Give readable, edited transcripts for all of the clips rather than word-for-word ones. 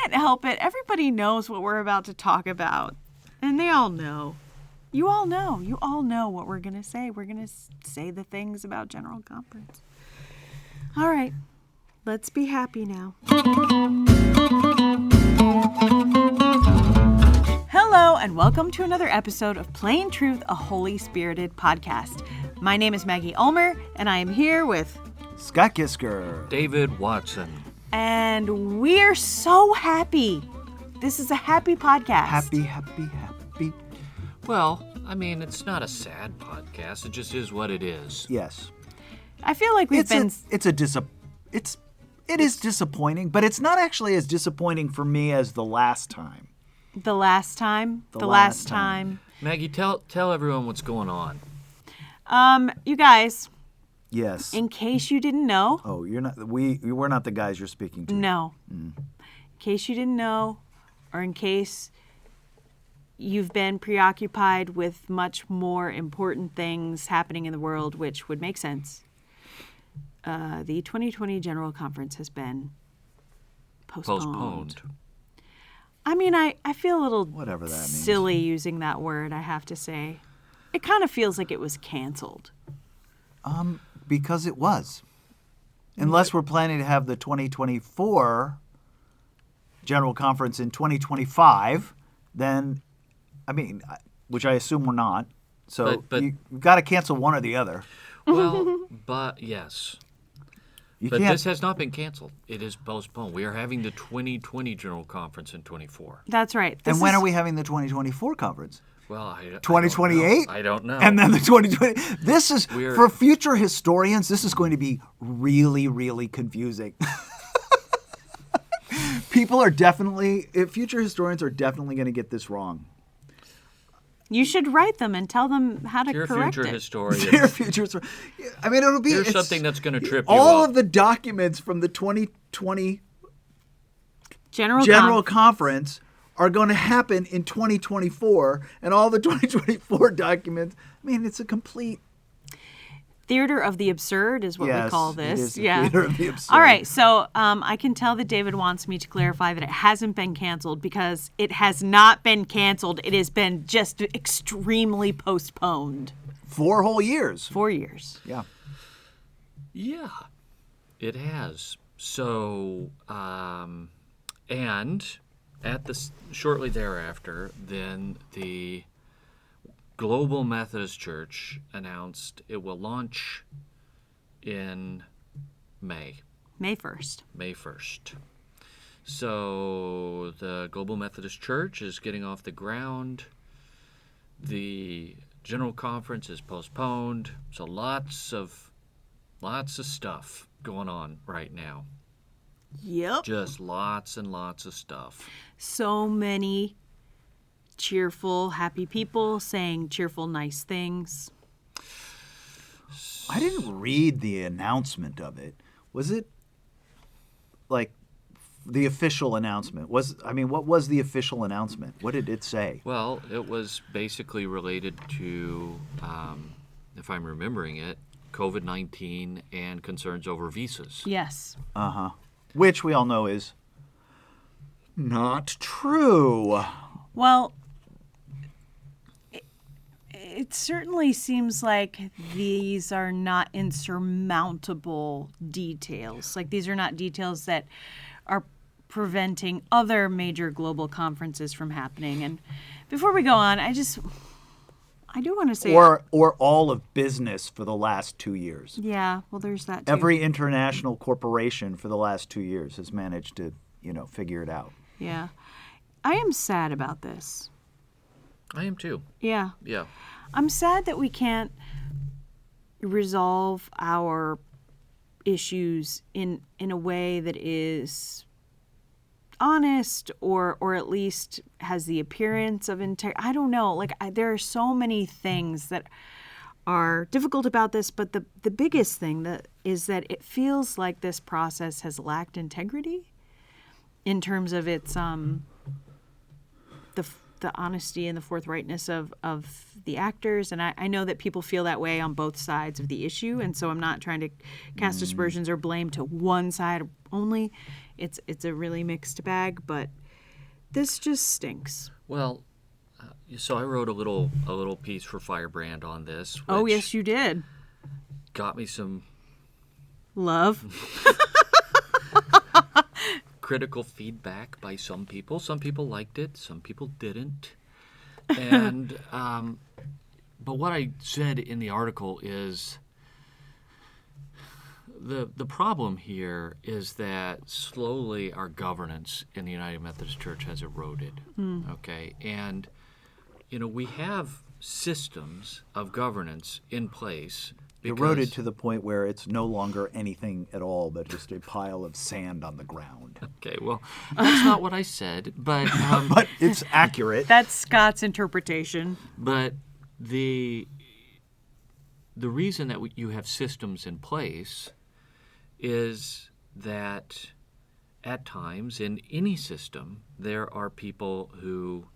can't help it. Everybody knows what we're about to talk about. And they all know. You all know. You all know what we're going to say. We're going to say the things about General Conference. All right. Let's be happy now. Hello, and welcome to another episode of Plain Truth, a Holy Spirited podcast. My name is Maggie Ulmer, and I am here with Scott Kisker, David Watson. And we're so happy. This is a happy podcast. Happy. Well, I mean, it's not a sad podcast. It just is what it is. Yes. I feel like it is disappointing, but it's not actually as disappointing for me as the last time. The last time. Maggie, tell everyone what's going on. You guys. Yes. In case you didn't know. Oh, we're not the guys you're speaking to. No. In case you didn't know, or in case you've been preoccupied with much more important things happening in the world, which would make sense. The 2020 General Conference has been postponed. I mean, I feel a little whatever that means. Silly using that word, I have to say. It kind of feels like it was canceled. Because it was. Unless we're planning to have the 2024 General Conference in 2025, then, I mean, which I assume we're not. So you've got to cancel one or the other. Well, but yes. But can't. This has not been canceled. It is postponed. We are having the 2020 General Conference in 24. That's right. And when are we having the 2024 conference? Well, 2028? I don't know. And then the 2020. This is, for future historians, this is going to be really, really confusing. Future historians are definitely going to get this wrong. You should write them and tell them how to correct it. Dear future historians. I mean, it'll be... Here's something that's going to trip you all up. of the documents from the 2020 General Conference are going to happen in 2024, and all the 2024 documents, I mean, it's a complete... Theater of the absurd is what we call this. It is theater of the absurd. All right, so I can tell that David wants me to clarify that it hasn't been canceled because it has not been canceled. It has been just extremely postponed. 4 whole years. 4 years. Yeah. Yeah, it has. So, and shortly thereafter, then the Global Methodist Church announced it will launch in May. May 1st. May 1st. So the Global Methodist Church is getting off the ground. The General Conference is postponed. So lots of stuff going on right now. Yep. Just lots and lots of stuff. So many cheerful, happy people saying cheerful, nice things. I didn't read the announcement of it. Was it like the official announcement? What was the official announcement? What did it say? Well, it was basically related to, if I'm remembering it, COVID-19 and concerns over visas. Yes. Uh-huh. Which we all know is not true. Well, it certainly seems like these are not insurmountable details. Like, these are not details that are preventing other major global conferences from happening. And before we go on, I do want to say... Or all of business for the last 2 years. Yeah, well, there's that too. Every international corporation for the last 2 years has managed to, figure it out. Yeah. I am sad about this. I am too. Yeah. Yeah. I'm sad that we can't resolve our issues in a way that is honest or at least has the appearance of integrity. I don't know. There are so many things that are difficult about this, but the biggest thing is that it feels like this process has lacked integrity in terms of its the the honesty and the forthrightness of the actors. And I know that people feel that way on both sides of the issue. And so I'm not trying to cast aspersions or blame to one side only. It's a really mixed bag, but this just stinks. Well, so I wrote a little piece for Firebrand on this. Oh, which yes, you did. got me some Love. critical feedback by some people. Some people liked it, some people didn't. And but what I said in the article is the problem here is that slowly our governance in the United Methodist Church has eroded. Okay, and we have systems of governance in place. Eroded to the point where it's no longer anything at all but just a pile of sand on the ground. Okay, well, that's not what I said, but But it's accurate. That's Scott's interpretation. but the reason that you have systems in place is that at times in any system there are people who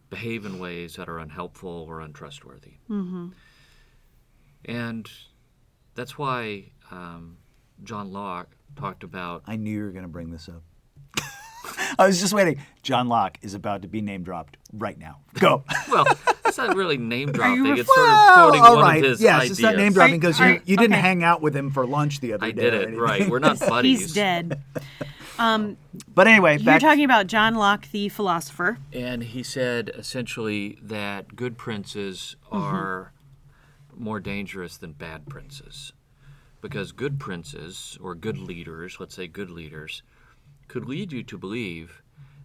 behave in ways that are unhelpful or untrustworthy. And that's why John Locke talked about... I knew you were going to bring this up. I was just waiting. John Locke is about to be name dropped right now. Go. Well, it's not really name dropping. you It's sort of quoting all one right. of his yes, ideas. it's not name dropping because Are- you didn't okay. hang out with him for lunch the other I day. did or it, anything. right. We're not buddies. He's dead. But anyway, You're back talking about John Locke, the philosopher. And he said essentially that good princes are more dangerous than bad princes. Because good princes, or good leaders, let's say good leaders, could lead you to believe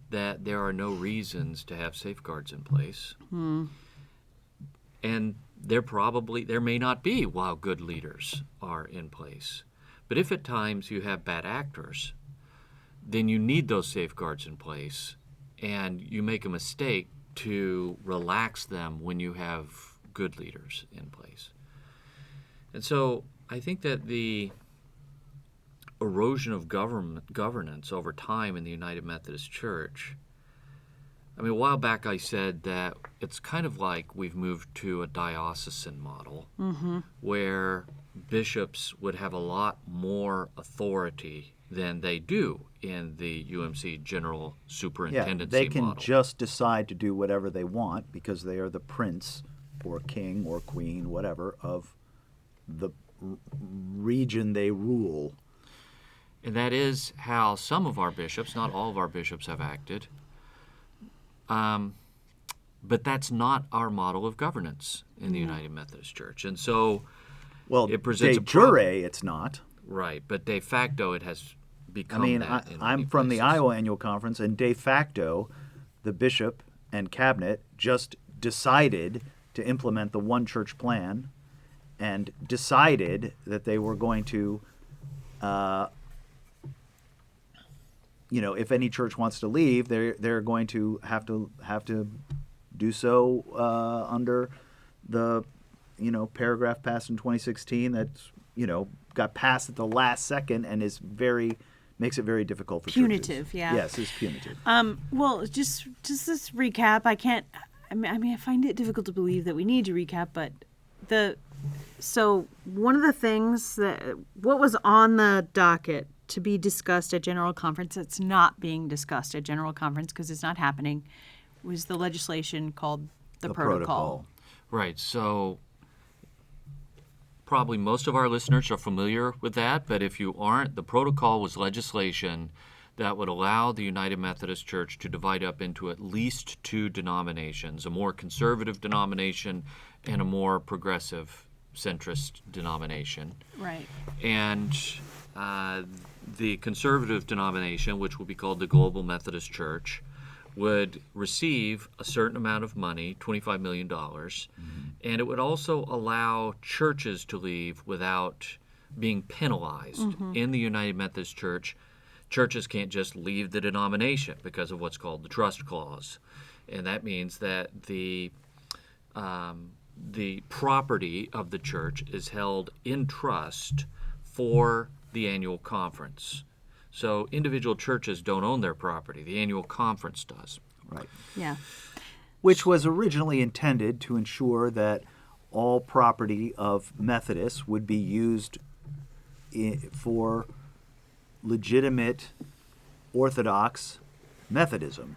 that there are no reasons to have safeguards in place. And there may not be while good leaders are in place. But if at times you have bad actors, then you need those safeguards in place, and you make a mistake to relax them when you have good leaders in place. And so I think that the erosion of governance over time in the United Methodist Church, I mean, a while back I said that it's kind of like we've moved to a diocesan model where bishops would have a lot more authority than they do in the UMC General Superintendency they can model. just decide to do whatever they want because they are the prince or king or queen, whatever, of the region they rule. And that is how some of our bishops, not all of our bishops, have acted. But that's not our model of governance in the United Methodist Church. And so Well, it presents de a problem. jure, it's not. Right, but de facto it has I become mean, that in I'm many from the places. Iowa Annual Conference, and de facto, the bishop and cabinet just decided to implement the one church plan and decided that they were going to, if any church wants to leave, they're going to have to do so under the, paragraph passed in 2016 that's, got passed at the last second and makes it very difficult for Punitive, churches. yeah. Yes, it's punitive. Well, just this recap. I mean, I find it difficult to believe that we need to recap, but so one of the things what was on the docket to be discussed at General Conference that's not being discussed at General Conference because it's not happening was the legislation called the protocol. Right, so probably most of our listeners are familiar with that, but if you aren't, the protocol was legislation that would allow the United Methodist Church to divide up into at least two denominations, a more conservative denomination and a more progressive centrist denomination. Right. And the conservative denomination, which would be called the Global Methodist Church, would receive a certain amount of money, $25 million, and it would also allow churches to leave without being penalized. In the United Methodist Church, churches can't just leave the denomination because of what's called the trust clause. And that means that the property of the church is held in trust for the annual conference. So individual churches don't own their property. The annual conference does. Right. Yeah. which was originally intended to ensure that all property of Methodists would be used for legitimate Orthodox Methodism.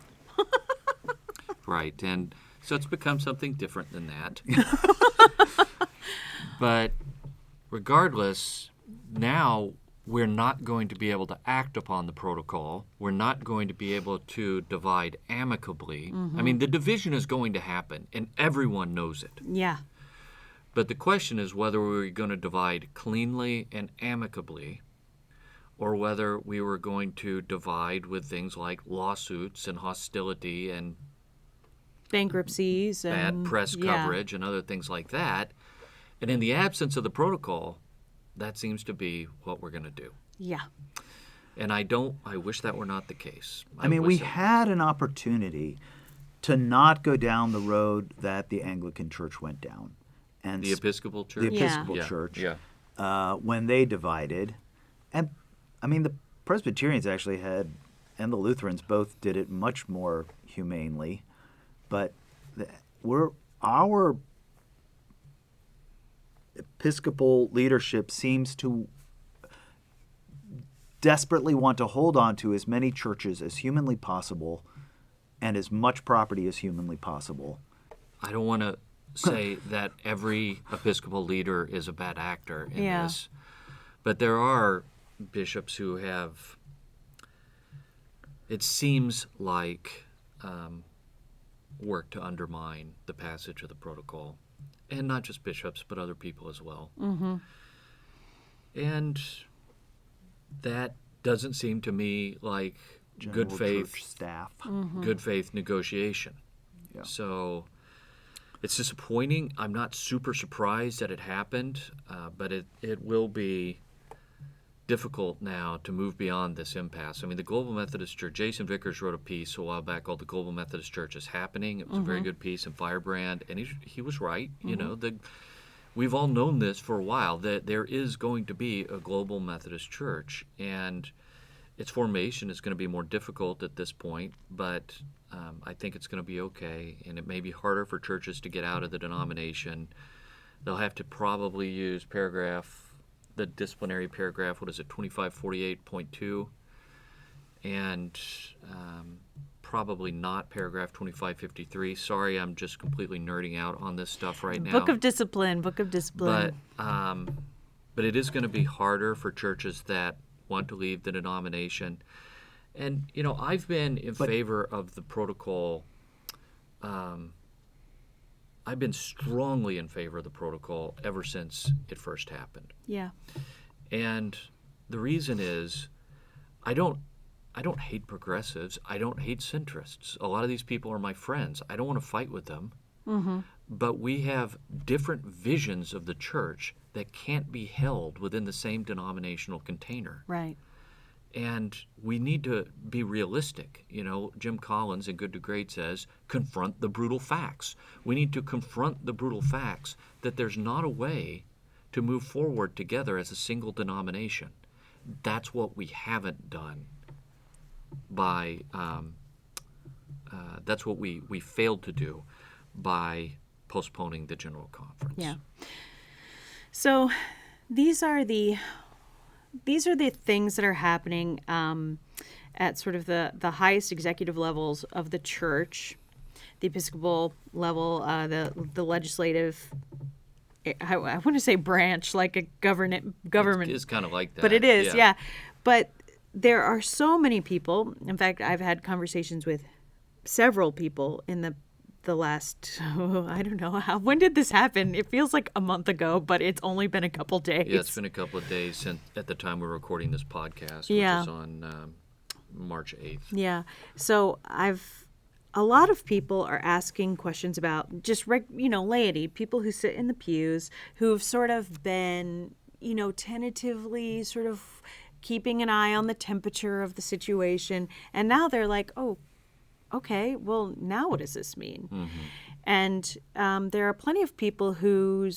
Right, and so it's become something different than that. But regardless, now we're not going to be able to act upon the protocol. We're not going to be able to divide amicably. I mean, the division is going to happen, and everyone knows it. Yeah. But the question is whether we're going to divide cleanly and amicably, or whether we were going to divide with things like lawsuits and hostility and Bankruptcies and bad press yeah. coverage and other things like that. And in the absence of the protocol, that seems to be what we're going to do. Yeah. And I wish that were not the case. I mean, we had an opportunity to not go down the road that the Anglican Church went down. And The Episcopal Church? the Episcopal Church, when they divided. And, I mean, the Presbyterians actually had, and the Lutherans both did it much more humanely. But our Episcopal leadership seems to desperately want to hold on to as many churches as humanly possible and as much property as humanly possible. I don't want to say that every Episcopal leader is a bad actor in this, but there are bishops who have, it seems like, work to undermine the passage of the protocol. And not just bishops, but other people as well. Mm-hmm. And that doesn't seem to me like General good faith church staff. good faith negotiation. Yeah. So it's disappointing. I'm not super surprised that it happened, but it will be difficult now to move beyond this impasse. I mean, the Global Methodist Church, Jason Vickers wrote a piece a while back called The Global Methodist Church is Happening. It was a very good piece in Firebrand, and he was right. You know, we've all known this for a while, that there is going to be a Global Methodist Church, and its formation is going to be more difficult at this point, but I think it's going to be okay, and it may be harder for churches to get out of the denomination. They'll have to probably use the disciplinary paragraph, 2548.2, and probably not paragraph 2553. Sorry, I'm just completely nerding out on this stuff right now. Book of Discipline. But it is going to be harder for churches that want to leave the denomination. And, you know, I've been in favor of the protocol. I've been strongly in favor of the protocol ever since it first happened. Yeah. And the reason is I don't hate progressives. I don't hate centrists. A lot of these people are my friends. I don't want to fight with them. Mm-hmm. But we have different visions of the church that can't be held within the same denominational container. Right. And we need to be realistic. You know, Jim Collins in Good to Great says, confront the brutal facts. We need to confront the brutal facts that there's not a way to move forward together as a single denomination. That's what we haven't done by, that's what we failed to do by postponing the General Conference. Yeah. So these are the things that are happening at sort of the highest executive levels of the church, the Episcopal level, the legislative. I want to say branch, like a government. It's kind of like that. But it is, yeah. But there are so many people. In fact, I've had conversations with several people in the last, I don't know, when did this happen? It feels like a month ago, but it's only been a couple days. Yeah, it's been a couple of days since at the time we're recording this podcast, which is on March 8th. Yeah. So a lot of people are asking questions about just, laity, people who sit in the pews, who've sort of been, tentatively sort of keeping an eye on the temperature of the situation. And now they're like, oh, okay, well, now what does this mean? Mm-hmm. And there are plenty of people who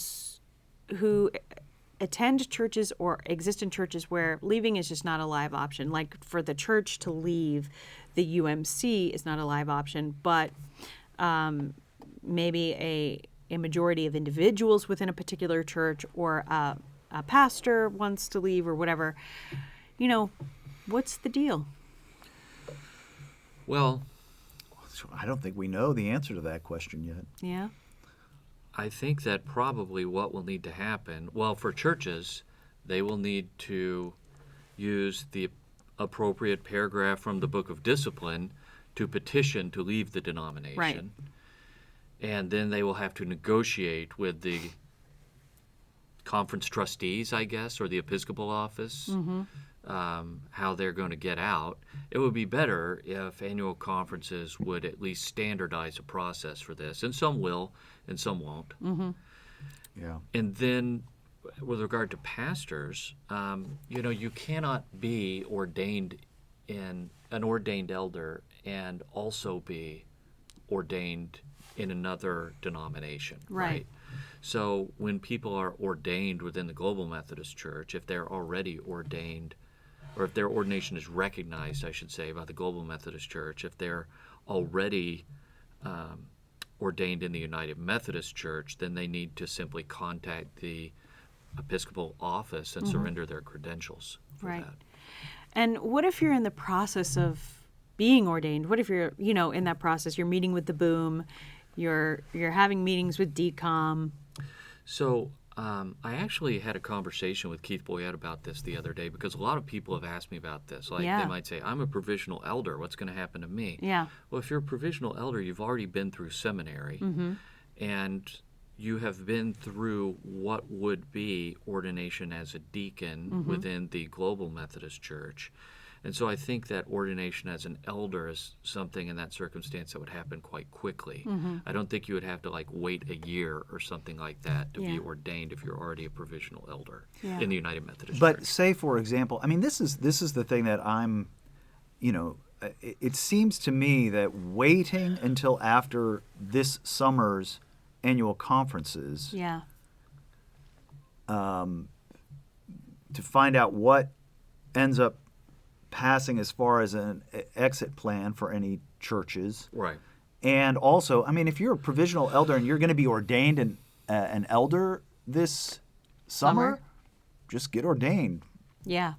attend churches or exist in churches where leaving is just not a live option. Like for the church to leave, the UMC is not a live option. But maybe a majority of individuals within a particular church, or a pastor wants to leave or whatever, what's the deal? Well, I don't think we know the answer to that question yet. Yeah. I think that probably what will need to happen, well, for churches, they will need to use the appropriate paragraph from the Book of Discipline to petition to leave the denomination. Right. And then they will have to negotiate with the conference trustees, I guess, or the Episcopal office, how they're going to get out. It would be better if annual conferences would at least standardize a process for this, and some will, and some won't. Yeah. And then, with regard to pastors, you cannot be an ordained elder and also be ordained in another denomination, right? So when people are ordained within the Global Methodist Church, if they're already ordained, or if their ordination is recognized, I should say, by the Global Methodist Church, if they're already ordained in the United Methodist Church, then they need to simply contact the Episcopal office and surrender their credentials for that. And what if you're in the process of being ordained? What if you're, in that process, you're meeting with the boom, you're having meetings with DCOM? So I actually had a conversation with Keith Boyette about this the other day, because a lot of people have asked me about this. Like, they might say, I'm a provisional elder. What's going to happen to me? Yeah. Well, if you're a provisional elder, you've already been through seminary, and you have been through what would be ordination as a deacon within the Global Methodist Church. And so I think that ordination as an elder is something in that circumstance that would happen quite quickly. I don't think you would have to wait a year or something like that to be ordained if you're already a provisional elder in the United Methodist Church. But say, for example, I mean, this is the thing that I'm, it seems to me that waiting until after this summer's annual conferences to find out what ends up passing as far as an exit plan for any churches. Right. And also, I mean, if you're a provisional elder and you're going to be ordained an elder this summer, just get ordained. Yeah.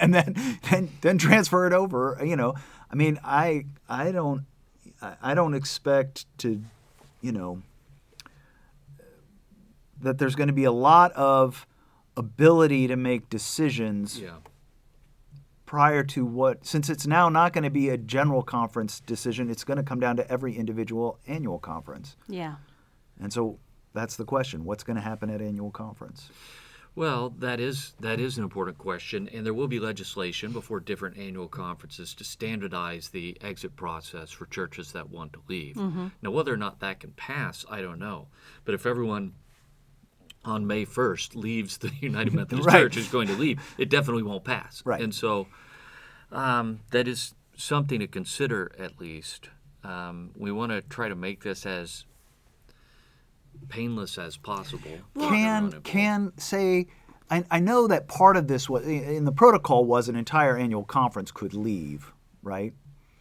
And then transfer it over. I mean, I don't expect to, that there's going to be a lot of ability to make decisions prior to since it's now not going to be a general conference decision, it's going to come down to every individual annual conference. Yeah. And so that's the question. What's going to happen at annual conference? Well, that is an important question, and there will be legislation before different annual conferences to standardize the exit process for churches that want to leave. Now, whether or not that can pass, I don't know. But if everyone on May 1st leaves the United Methodist Church is going to leave, it definitely won't pass. Right. And so that is something to consider at least. We want to try to make this as painless as possible. Can say, I know that part of this was in the protocol was an entire annual conference could leave, right?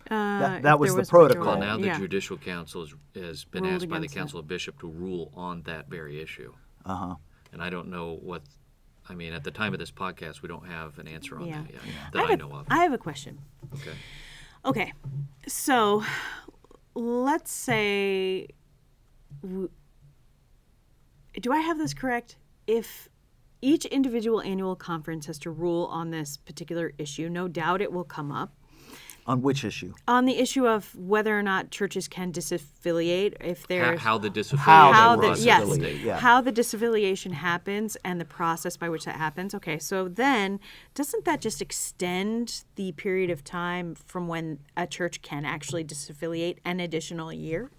That was the protocol. Well, now the Judicial Council has been asked by the Council of Bishops to rule on that very issue. And I don't know at the time of this podcast, we don't have an answer on that yet that I know of. I have a question. Okay. So let's say, do I have this correct? If each individual annual conference has to rule on this particular issue, no doubt it will come up. On which issue? On the issue of whether or not churches can disaffiliate, if there's how the disaffiliation how the disaffiliation happens and the process by which that happens. Okay, so then doesn't that just extend the period of time from when a church can actually disaffiliate an additional year?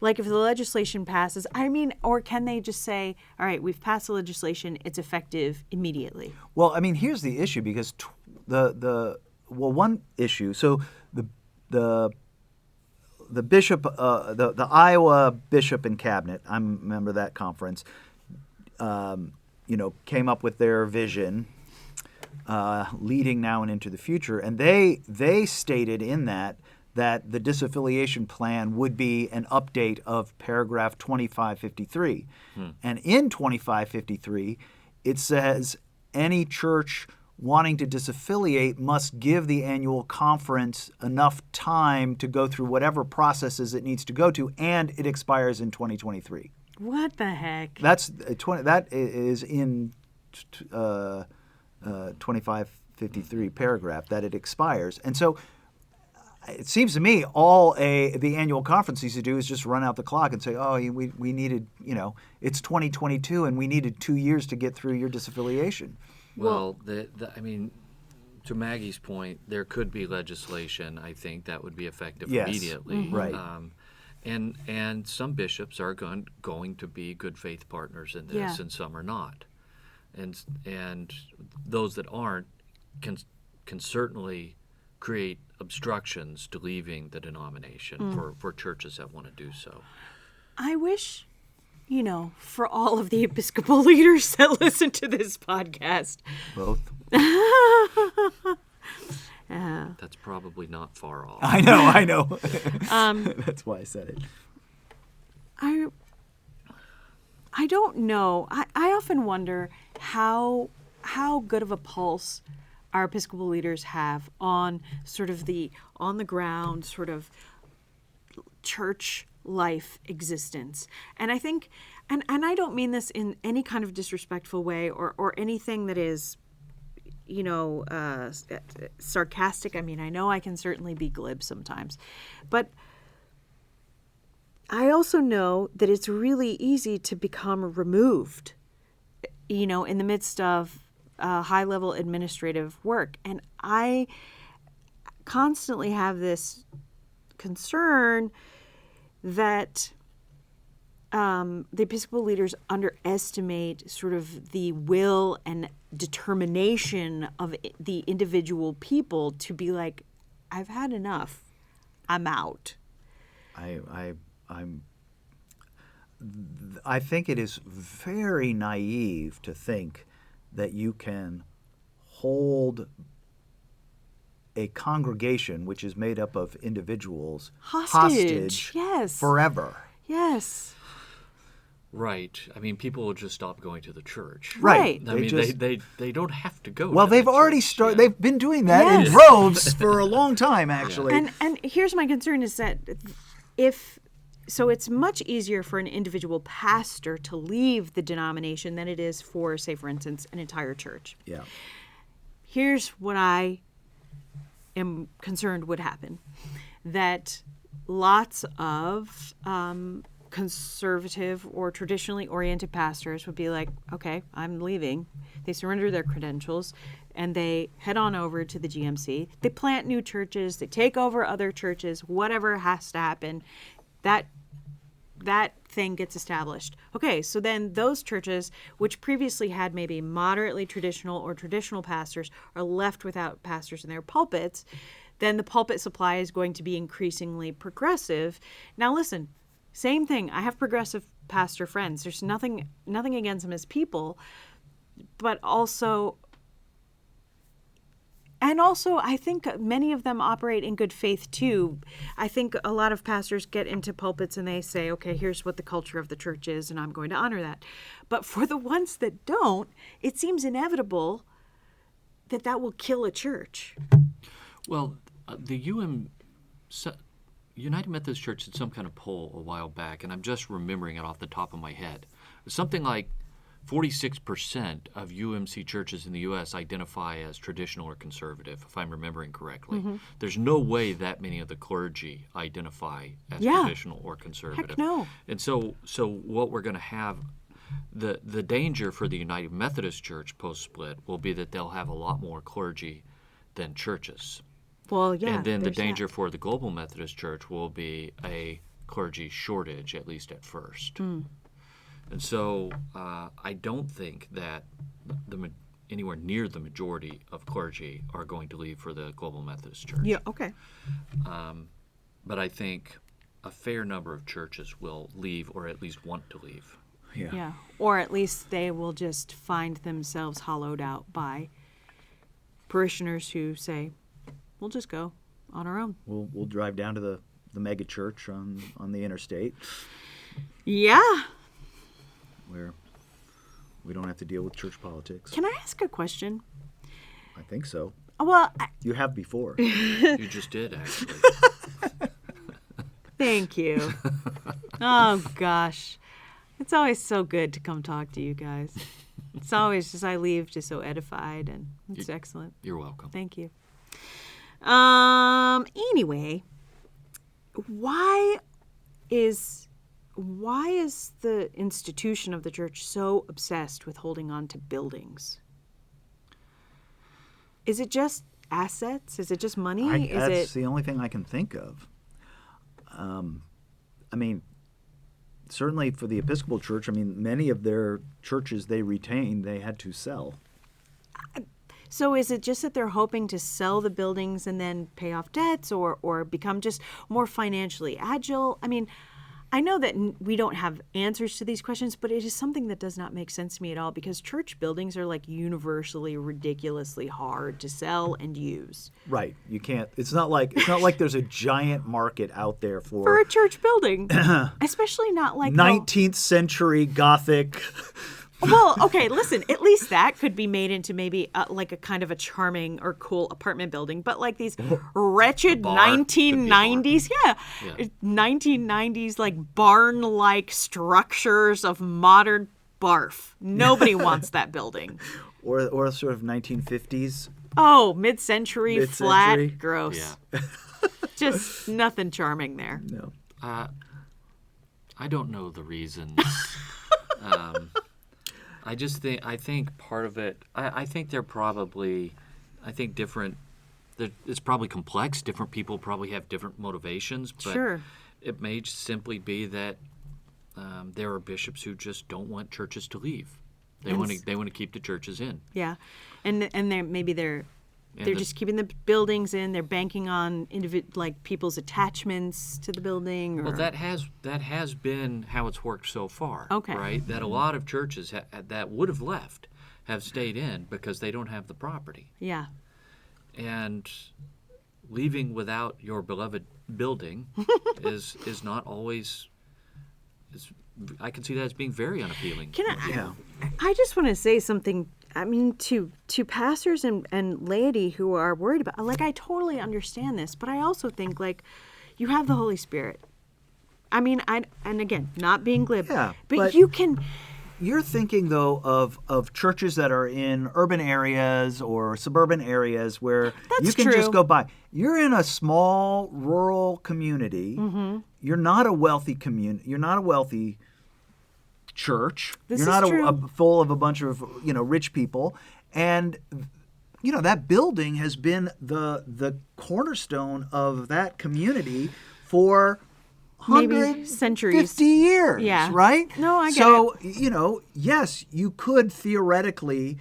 Like if the legislation passes, or can they just say, all right, we've passed the legislation, it's effective immediately? Well, I mean, here's the issue, because one issue. So the bishop, the Iowa bishop and cabinet, I remember that conference, came up with their vision, leading now and into the future, and they stated in that that the disaffiliation plan would be an update of paragraph 2553. And in 2553, it says any church wanting to disaffiliate must give the annual conference enough time to go through whatever processes it needs to go to, and it expires in 2023. What the heck? That is in 2553 paragraph that it expires. And so it seems to me all the annual conference needs to do is just run out the clock and say, oh, we needed, it's 2022 and we needed 2 years to get through your disaffiliation. Well, I mean, to Maggie's point, there could be legislation, I think, that would be effective immediately. Right. And some bishops are going to be good faith partners in this, and some are not. And those that aren't can certainly create obstructions to leaving the denomination for churches that want to do so. I wish, for all of the Episcopal leaders that listen to this podcast. Both. That's probably not far off. I know. That's why I said it. I don't know. I often wonder how good of a pulse our Episcopal leaders have on sort of the on the ground sort of church life existence. And I think, and I don't mean this in any kind of disrespectful way or anything that is, sarcastic. I mean, I know I can certainly be glib sometimes, but I also know that it's really easy to become removed, in the midst of high-level administrative work. And I constantly have this concern that the Episcopal leaders underestimate sort of the will and determination of the individual people to be like, I've had enough. I'm out. I think it is very naive to think that you can hold a congregation which is made up of individuals hostage yes. forever. Yes. Right. I mean, people will just stop going to the church. Right. I mean, they don't have to go. Well, to they've the already church. started. They've been doing that Yes. in droves for a long time, actually. And here's my concern is that so it's much easier for an individual pastor to leave the denomination than it is for, say, for instance, an entire church. Yeah. Here's what I am concerned would happen. That lots of conservative or traditionally oriented pastors would be like, okay, I'm leaving. They surrender their credentials and they head on over to the GMC. They plant new churches. They take over other churches. Whatever has to happen, that thing gets established. Okay, so then those churches, which previously had maybe moderately traditional or traditional pastors, are left without pastors in their pulpits. Then the pulpit supply is going to be increasingly progressive. Now listen, same thing. I have progressive pastor friends. There's nothing against them as people, but also I think many of them operate in good faith too. I think a lot of pastors get into pulpits and they say, okay, here's what the culture of the church is and I'm going to honor that. But for the ones that don't, it seems inevitable that will kill a church. Well, the United Methodist Church did some kind of poll a while back, and I'm just remembering it off the top of my head. Something like 46% of UMC churches in the U.S. identify as traditional or conservative, if I'm remembering correctly. Mm-hmm. There's no way that many of the clergy identify as traditional or conservative. Heck no. And so what we're going to have, the danger for the United Methodist Church post-split will be that they'll have a lot more clergy than churches. Well, yeah. And then the danger for the Global Methodist Church will be a clergy shortage, at least at first. Mm. And so I don't think that anywhere near the majority of clergy are going to leave for the Global Methodist Church. Yeah, okay. But I think a fair number of churches will leave or at least want to leave. Yeah. Or at least they will just find themselves hollowed out by parishioners who say, we'll just go. on our own. We'll drive down to the mega church on the interstate Yeah. where we don't have to deal with church politics. Can I ask a question? I think so. Well, You have before. You just did, actually. thank you. Oh, gosh. It's always so good to come talk to you guys. It's always just, I leave just so edified, and it's excellent. You're welcome. Thank you. Anyway, why is the institution of the church so obsessed with holding on to buildings? Is it just assets? Is it just money? That's the only thing I can think of. I mean, certainly for the Episcopal Church, I mean, many of their churches they retained, they had to sell. So is it just that they're hoping to sell the buildings and then pay off debts or become just more financially agile? I mean, I know that we don't have answers to these questions, but it is something that does not make sense to me at all because church buildings are like universally ridiculously hard to sell and use. Right. You can't. It's not like there's a giant market out there For a church building, especially not like 19th century Gothic. Well, okay, listen, at least that could be made into maybe like a kind of a charming or cool apartment building, but like these wretched bar. 1990s, 1990s like barn-like structures of modern barf. Nobody wants that building. Or sort of 1950s. Oh, mid-century, flat, Mid-century? gross. Yeah. Just nothing charming there. No. I don't know the reasons. I think part of it, I think they're probably, different, it's probably complex. Different people probably have different motivations, but Sure. it may simply be that there are bishops who just don't want churches to leave. They want to keep the churches in. Yeah. And they're the- just keeping the buildings in. They're banking on people's attachments to the building. Or... Well, that has been how it's worked so far. Okay. Right? That a lot of churches that would have left have stayed in because they don't have the property. Yeah. And leaving without your beloved building is not always. I can see that as being very unappealing. I just want to say something. I mean, to pastors and laity who are worried about, like, I totally understand this, but I also think, like, you have the Holy Spirit. I mean, and again, not being glib, but you can. You're thinking, though, of churches that are in urban areas or suburban areas where you can just go by. You're in a small rural community. Mm-hmm. You're not a wealthy community. You're not a wealthy church. This You're not is true. full of a bunch of rich people, and that building has been the cornerstone of that community for Maybe centuries. 50 years, Yeah. right? No, I get So, yes, you could theoretically,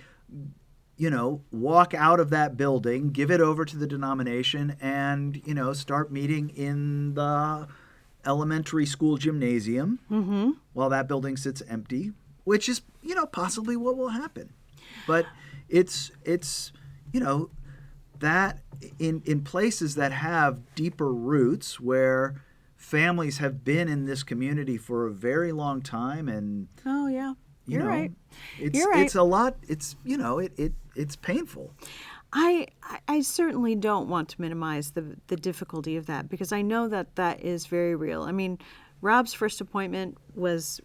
walk out of that building, give it over to the denomination, and, start meeting in the elementary school gymnasium while that building sits empty, which is, possibly what will happen. But it's that in places that have deeper roots where families have been in this community for a very long time, and Oh yeah, you're right. It's You're right. it's a lot. It's it's painful. I certainly don't want to minimize the difficulty of that because I know that is very real. I mean, Rob's first appointment was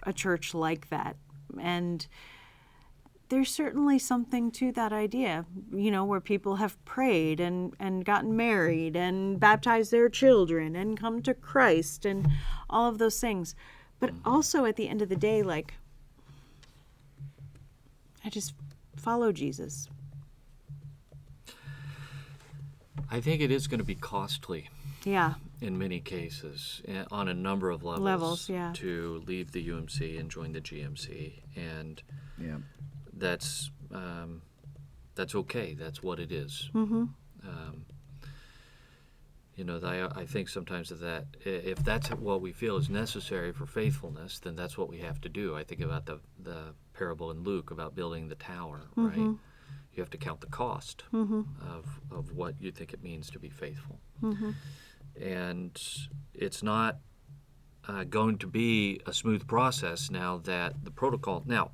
a church like that, and there's certainly something to that idea, where people have prayed and gotten married and baptized their children and come to Christ and all of those things. But also at the end of the day, like, I just follow Jesus. I think it is going to be costly Yeah. in many cases on a number of levels, yeah. to leave the UMC and join the GMC, and Yeah. that's okay. That's what it is. Mm-hmm. I think sometimes that if that's what we feel is necessary for faithfulness, then that's what we have to do. I think about the parable in Luke about building the tower, right? you have to count the cost of what you think it means to be faithful. And it's not going to be a smooth process now that the protocol. Now,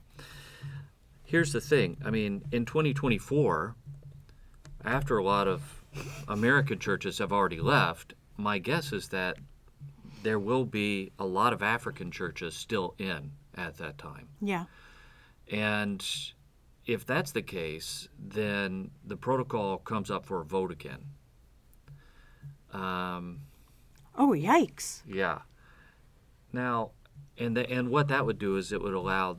here's the thing. I mean, in 2024, after a lot of American churches have already left, my guess is that there will be a lot of African churches still in at that time. Yeah. And if that's the case, then the protocol comes up for a vote again. Oh, yikes. Yeah. Now, and what that would do is it would allow,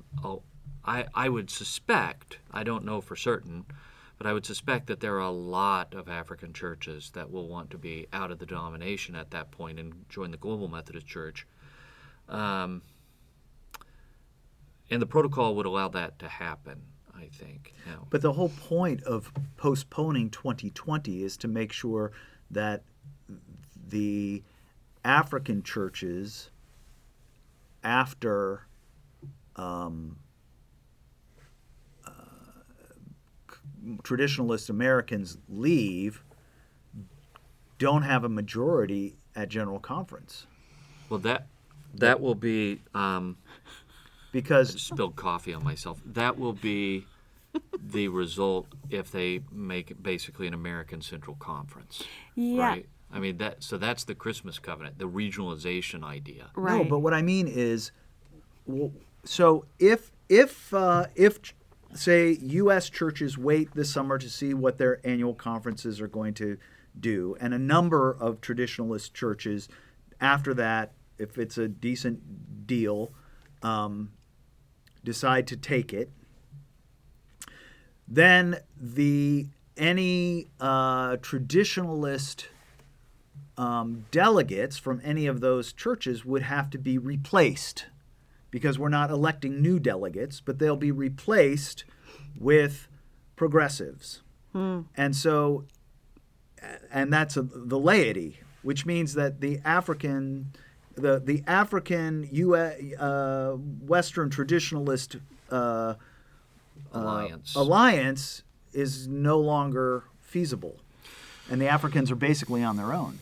I would suspect, I don't know for certain, but I would suspect that there are a lot of African churches that will want to be out of the denomination at that point and join the Global Methodist Church. And the protocol would allow that to happen, I think. Now, But the whole point of postponing 2020 is to make sure that the African churches, after traditionalist Americans leave, don't have a majority at General Conference. well, that will be, Because spilled coffee on myself. That will be the result if they make basically an American Central Conference. Yeah. Right? I mean, that's the Christmas covenant, the regionalization idea. Right. no, but what I mean is, so if say U.S. churches wait this summer to see what their annual conferences are going to do, and a number of traditionalist churches after that, if it's a decent deal, decide to take it, then any traditionalist delegates from any of those churches would have to be replaced, because we're not electing new delegates, but they'll be replaced with progressives. And so, and that's the laity, which means that the African Western traditionalist alliance is no longer feasible, and the Africans are basically on their own.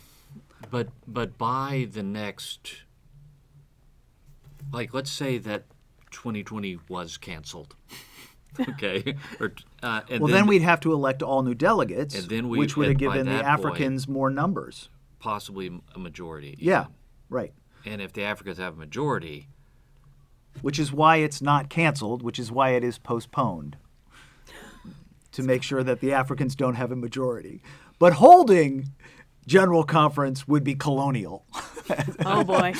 But by the next, like, let's say that 2020 was canceled, okay? And then we'd have to elect all new delegates, and then which would have by given the that Africans more numbers. possibly a majority. Yeah, even. right. And if the Africans have a majority, Which is why it's not canceled, which is why it is postponed, to make sure that the Africans don't have a majority. But holding General Conference would be colonial. Oh boy.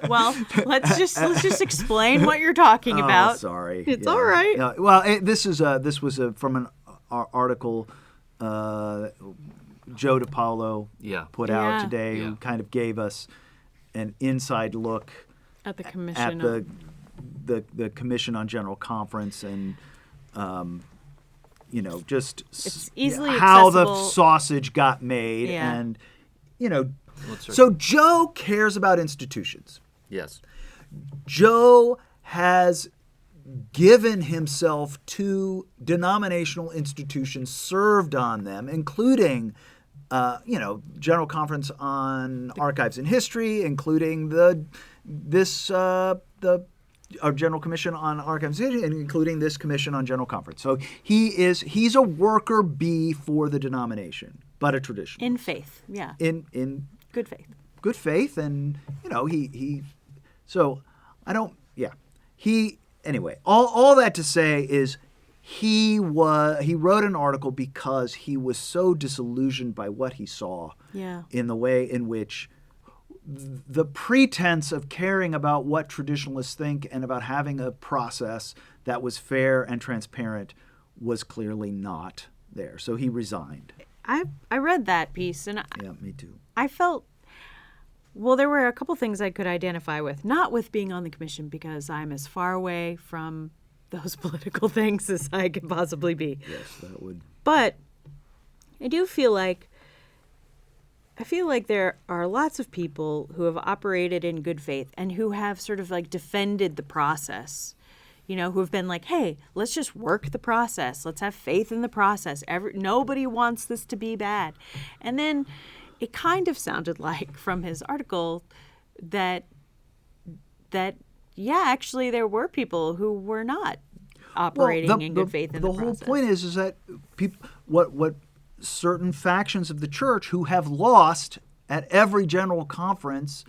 Well, let's just explain what you're talking about. Oh, sorry. It's all right. Yeah. Well, this was from an article Joe DiPaolo put out Yeah. today, who kind of gave us an inside look At the commission. at the Commission on General Conference, and just It's easily how the accessible. sausage got made, Yeah. and let's start. so Joe cares about institutions. yes, Joe has given himself to denominational institutions, served on them, including, General Conference on Archives and History, including our General Commission on Archives and History, and including this Commission on General Conference. So he's a worker bee for the denomination, but a traditional. In faith, yeah. In Good faith. good faith, and anyway, all that to say is he wrote an article because he was so disillusioned by what he saw in the way in which the pretense of caring about what traditionalists think and about having a process that was fair and transparent was clearly not there. So he resigned. I read that piece, and Yeah, me too. I felt, well, there were a couple things I could identify with. Not with being on the commission, because I'm as far away from those political things as I could possibly be. Yes, that would. But I do feel like there are lots of people who have operated in good faith and who have sort of like defended the process, who have been like, hey, let's just work the process. Let's have faith in the process. Nobody wants this to be bad. And then it kind of sounded like from his article that yeah, actually there were people who were not operating in good faith in the process. The whole point is that what certain factions of the church who have lost at every general conference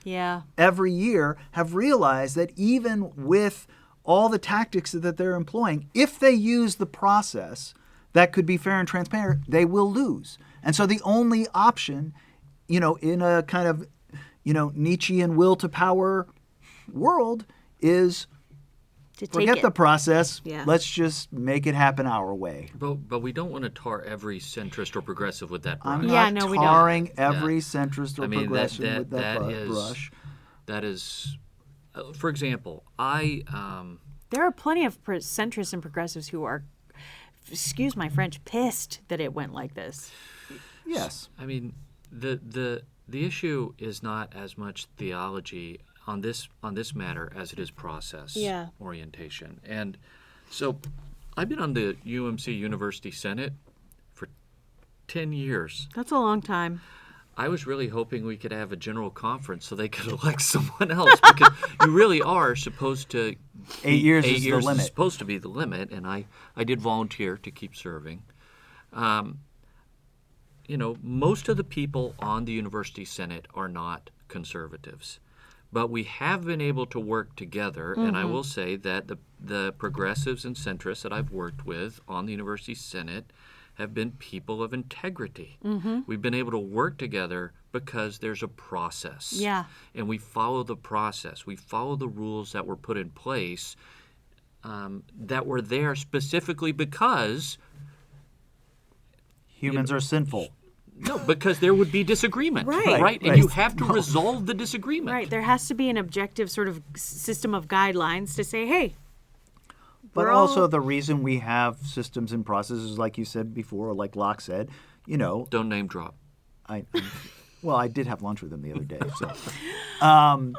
every year have realized that even with all the tactics that they're employing, if they use the process that could be fair and transparent, they will lose. And so the only option, in a kind of, Nietzschean will to power world is forget the process. Yeah. Let's just make it happen our way. But we don't want to tar every centrist or progressive with that brush. I'm not tarring every centrist or progressive with that brush. That is, for example, there are plenty of centrists and progressives who are, excuse my French, pissed that it went like this. Yes. I mean, the issue is not as much theology on this matter as it is process orientation. And so I've been on the UMC University Senate for 10 years. That's a long time. I was really hoping we could have a general conference so they could elect someone else, because you really are supposed to 8 years is the limit. Is supposed to be the limit, and I did volunteer to keep serving. Most of the people on the University Senate are not conservatives. But we have been able to work together, and I will say that the progressives and centrists that I've worked with on the University Senate have been people of integrity. We've been able to work together because there's a process. Yeah. And we follow the process. We follow the rules that were put in place that were there specifically because humans are sinful. No, because there would be disagreement, right? And you have to resolve the disagreement. Right. There has to be an objective sort of system of guidelines to say, hey. But also the reason we have systems and processes, like you said before, or like Locke said, Don't name drop. I did have lunch with him the other day. So. Oh,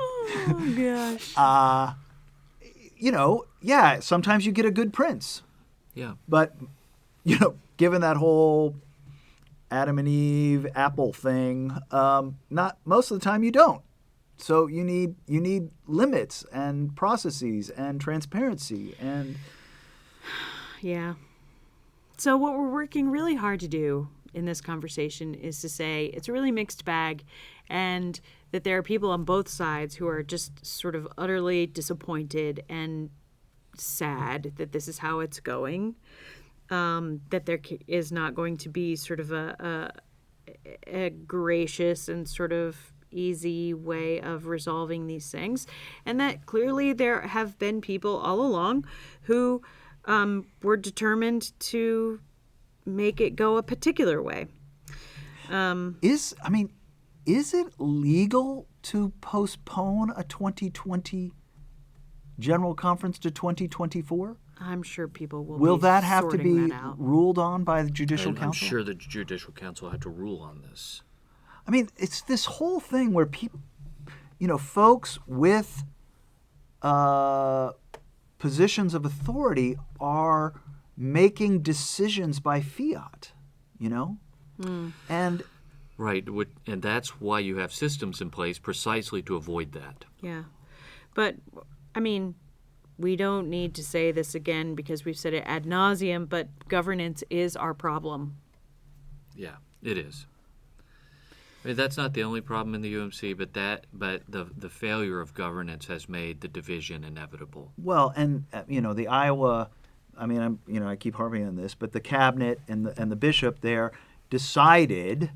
gosh. Sometimes you get a good prince. Yeah. But, given that whole Adam and Eve apple thing, not most of the time you don't. So you need limits and processes and transparency and yeah. So what we're working really hard to do in this conversation is to say it's a really mixed bag, and that there are people on both sides who are just sort of utterly disappointed and sad that this is how it's going. That there is not going to be sort of a gracious and sort of easy way of resolving these things, and that clearly there have been people all along who were determined to make it go a particular way. Is it legal to postpone a 2020 General Conference to 2024? I'm sure people will that have to be ruled on by the Judicial Council? I'm sure the Judicial Council will have to rule on this. I mean, it's this whole thing where people, folks with positions of authority are making decisions by fiat, and right, and that's why you have systems in place precisely to avoid that. Yeah, but I mean, we don't need to say this again because we've said it ad nauseum, but governance is our problem. Yeah, it is. I mean, that's not the only problem in the UMC, but the failure of governance has made the division inevitable. Well, and the Iowa, I keep harping on this, but the cabinet and the bishop there decided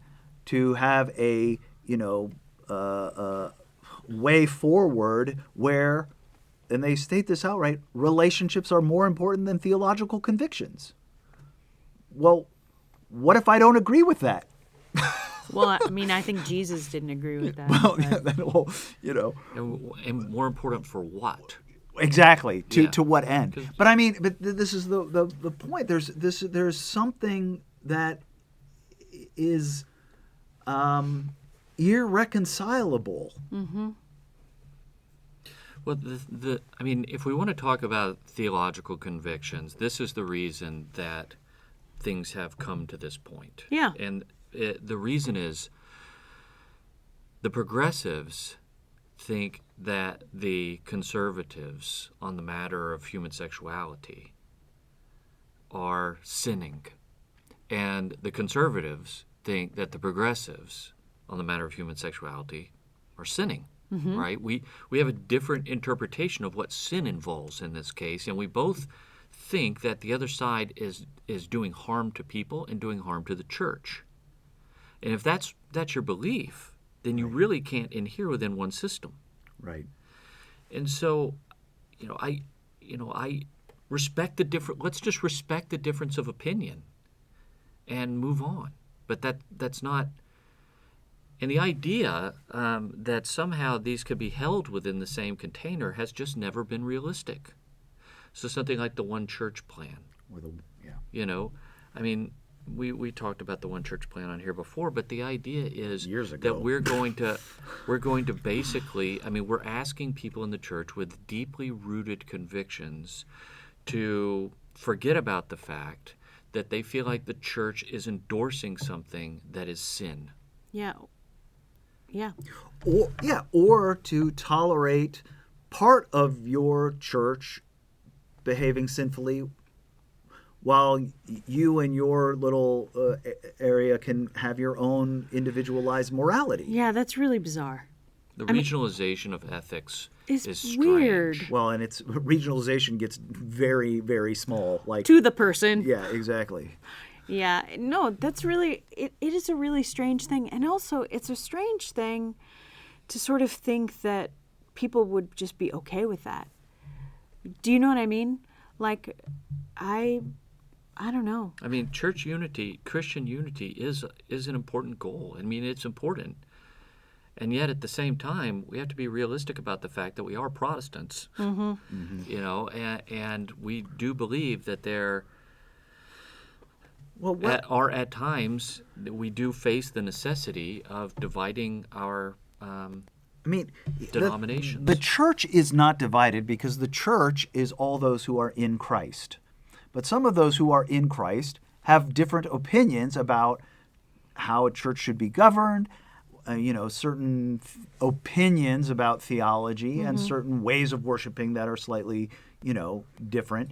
to have a way forward where, and they state this outright, relationships are more important than theological convictions. Well, what if I don't agree with that? Well, I think Jesus didn't agree with that. And more important for what? Exactly. To what end? But this is the point. There's something that is irreconcilable. Mm-hmm. Well, I mean, if we want to talk about theological convictions, this is the reason that things have come to this point. Yeah. And the reason is the progressives think that the conservatives on the matter of human sexuality are sinning. And the conservatives think that the progressives on the matter of human sexuality are sinning. Right? We have a different interpretation of what sin involves in this case, and we both think that the other side is doing harm to people and doing harm to the church. And if that's your belief, then you really can't adhere within one system. Right. And so, I respect the different. Let's just respect the difference of opinion, and move on. But that's not. And the idea that somehow these could be held within the same container has just never been realistic. So something like the one church plan. I mean, we talked about the one church plan on here before, but the idea is Years ago. that we're going to basically, I mean, we're asking people in the church with deeply rooted convictions to forget about the fact that they feel like the church is endorsing something that is sin. Yeah. Yeah. Or to tolerate part of your church behaving sinfully while you and your little area can have your own individualized morality. Yeah, that's really bizarre. The regionalization of ethics It's is strange. weird. Well, and its regionalization gets very, very small. Like To the person. Yeah, exactly. Yeah, no, that's really, it is a really strange thing. And also, it's a strange thing to sort of think that people would just be okay with that. Do you know what I mean? Like, I don't know. I mean, church unity, Christian unity is an important goal. I mean, it's important. And yet, at the same time, we have to be realistic about the fact that we are Protestants, and we do believe that there are at times that we do face the necessity of dividing our denominations. The church is not divided because the church is all those who are in Christ. But some of those who are in Christ have different opinions about how a church should be governed, certain opinions about theology and certain ways of worshiping that are slightly, different.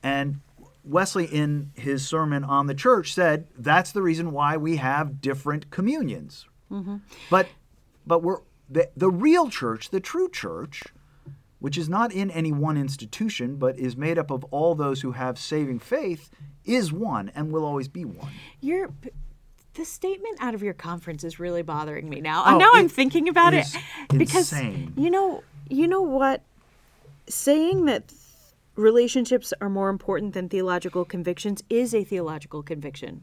And Wesley, in his sermon on the church, said that's the reason why we have different communions. But the real church, the true church, which is not in any one institution, but is made up of all those who have saving faith, is one and will always be one. The statement out of your conference is really bothering me now. Oh, I'm thinking about it because insane. you know what? Saying that relationships are more important than theological convictions is a theological conviction.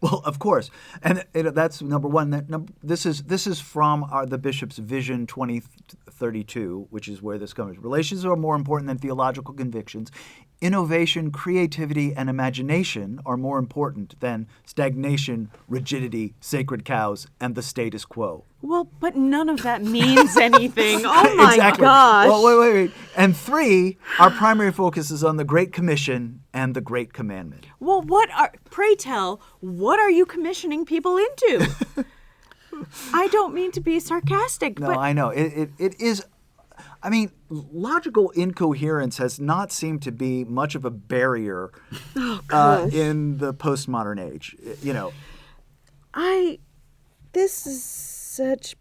Well, of course, and that's number one. This is from the bishop's Vision 2032, which is where this comes. Relations are more important than theological convictions. Innovation, creativity, and imagination are more important than stagnation, rigidity, sacred cows, and the status quo. Well, but none of that means anything. Oh my Exactly. gosh. Well, wait. And 3, our primary focus is on the Great Commission and the Great Commandment. Well, pray tell, what are you commissioning people into? I don't mean to be sarcastic, No, but I know. It is. I mean, logical incoherence has not seemed to be much of a barrier in the postmodern age. This is such.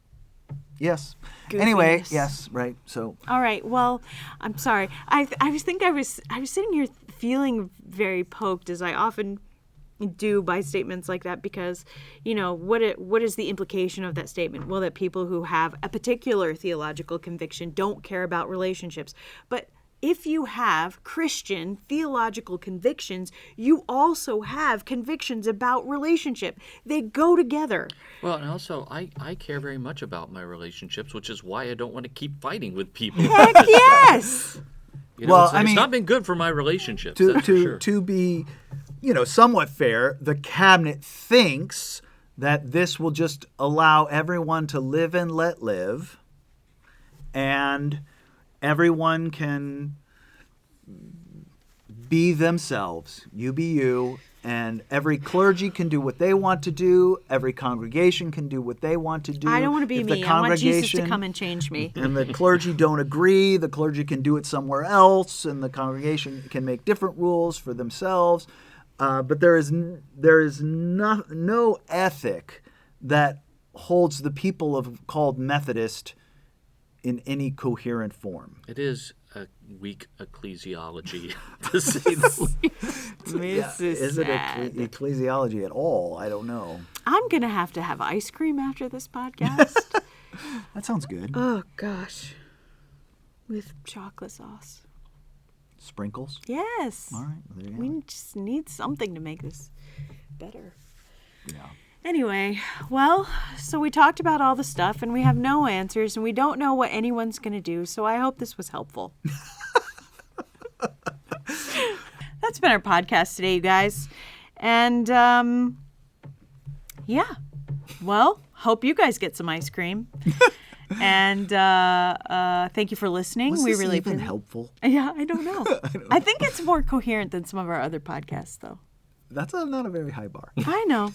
Yes. Goofiness. Anyway, yes, right. So. All right. Well, I'm sorry. I was sitting here feeling very poked, as I often do by statements like that, because what is the implication of that statement? Well, that people who have a particular theological conviction don't care about relationships. But if you have Christian theological convictions, you also have convictions about relationship. They go together. Well, and also, I care very much about my relationships, which is why I don't want to keep fighting with people. Heck yes! It's not been good for my relationships. To be, somewhat fair, the cabinet thinks that this will just allow everyone to live and let live, and everyone can be themselves. You be you. And every clergy can do what they want to do. Every congregation can do what they want to do. I don't want to be If the me. I want Jesus to congregation come and change me. and the clergy don't agree, the clergy can do it somewhere else, and the congregation can make different rules for themselves. But there is no ethic that holds the people of called Methodist in any coherent form. It is a weak ecclesiology, to say the least. Is it ecclesiology at all? I don't know. I'm going to have ice cream after this podcast. That sounds good. Oh, gosh. With chocolate sauce. Sprinkles? Yes. All right. Well, there you We have it. just need something to make this better. Yeah. Anyway, well, so we talked about all the stuff and we have no answers and we don't know what anyone's going to do. So I hope this was helpful. That's been our podcast today, you guys. And yeah, well, hope you guys get some ice cream. And thank you for listening. Was we this really even appreciate- helpful? Yeah, I don't know. I think it's more coherent than some of our other podcasts, though. That's not a very high bar. I know.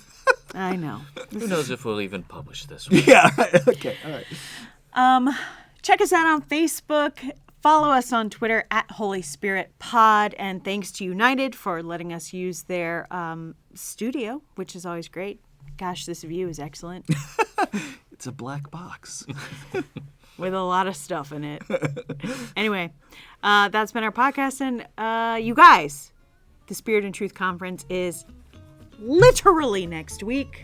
Who knows if we'll even publish this one? Yeah. Okay. All right. Check us out on Facebook. Follow us on Twitter at Holy Spirit Pod. And thanks to United for letting us use their studio, which is always great. Gosh, this view is excellent. It's a black box. With a lot of stuff in it. Anyway, that's been our podcast. And you guys, the Spirit and Truth Conference is literally next week.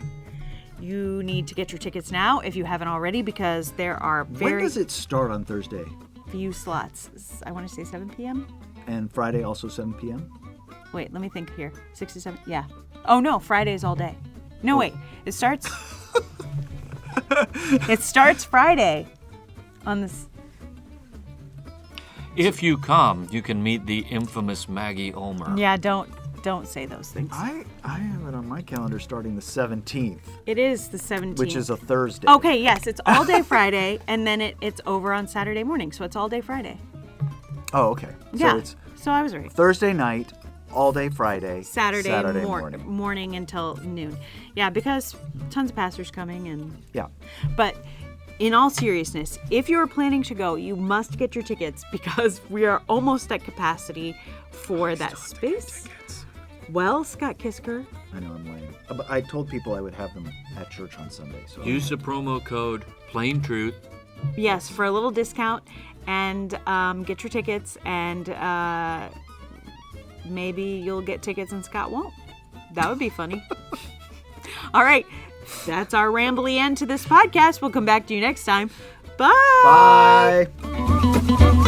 You need to get your tickets now if you haven't already, because there are When very does it start on Thursday? few slots. I want to say 7 p.m. And Friday also 7 p.m.? Wait, let me think here. 6 to 7. Yeah. Oh no, Friday is all day. No, wait. It starts. It starts Friday. On this. If you come, you can meet the infamous Maggie Ulmer. Yeah, don't say those things. I have it on my calendar starting the 17th, It is the 17th. which is a Thursday. Okay, yes, it's all day Friday, and then it's over on Saturday morning, so it's all day Friday. Oh, okay. Yeah. So it's So I was right. Thursday night, all day Friday, Saturday morning. morning until noon. Yeah, because tons of pastors coming and. Yeah. But in all seriousness, if you're planning to go, you must get your tickets because we are almost at capacity for that space. Well, Scott Kisker. I know I'm lame. But I told people I would have them at church on Sunday. So Use the promo code Plain Truth. Yes, for a little discount, and get your tickets, and maybe you'll get tickets and Scott won't. That would be funny. All right, that's our rambly end to this podcast. We'll come back to you next time. Bye. Bye.